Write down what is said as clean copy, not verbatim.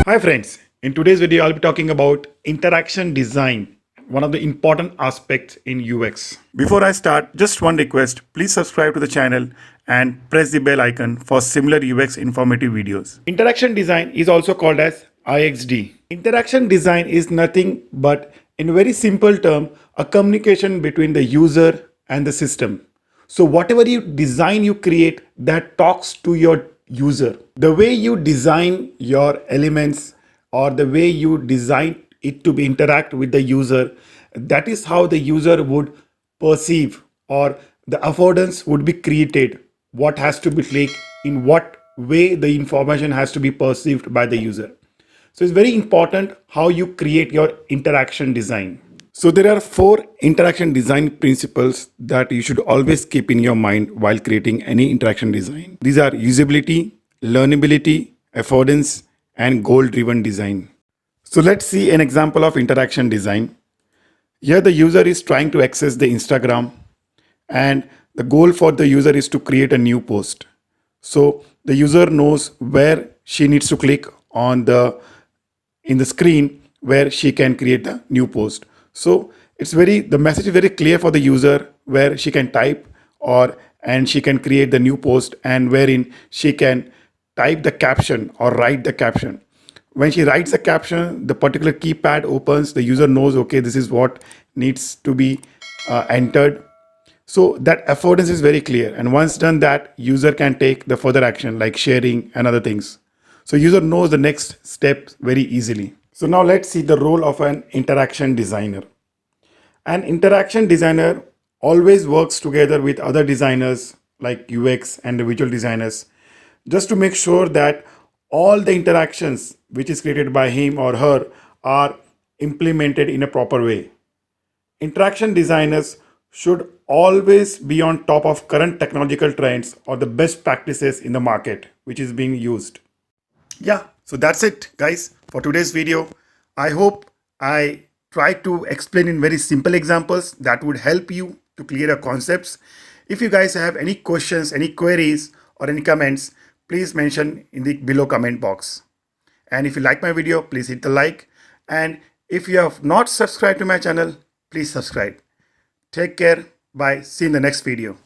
Hi friends, in today's video I'll be talking about interaction design, one of the important aspects in UX. Before I start, just one request, please subscribe to the channel and press the bell icon for similar UX informative videos. Interaction design is also called as IXD. Interaction design is nothing but, in a very simple term, a communication between the user and the system. So whatever you design, you create that talks to your user. The way you design your elements or the way you design it to be interact with the user, that is how the user would perceive, or the affordance would be created. What has to be clicked, in what way the information has to be perceived by the user. So it's very important how you create your interaction design. So there are 4 interaction design principles that you should always keep in your mind while creating any interaction design. These are usability, learnability, affordance, and goal-driven design. So let's see an example of interaction design. Here the user is trying to access the Instagram, and the goal for the user is to create a new post. So the user knows where she needs to click on in the screen where she can create the new post. So the message is very clear for the user, where she can type and she can create the new post, and wherein she can type the caption or write the caption. When she writes the caption, the particular keypad opens, the user knows, okay, this is what needs to be entered. So that affordance is very clear. And once done that, user can take the further action like sharing and other things. So user knows the next step very easily. So now let's see the role of an interaction designer. An interaction designer always works together with other designers like UX and the visual designers, just to make sure that all the interactions which is created by him or her are implemented in a proper way. Interaction designers should always be on top of current technological trends or the best practices in the market which is being used. Yeah, so that's it guys for today's video. I hope I tried to explain in very simple examples that would help you to clear your concepts. If you guys have any questions, any queries or any comments, please mention in the below comment box. And if you like my video, please hit the like. And if you have not subscribed to my channel, please subscribe. Take care. Bye. See you in the next video.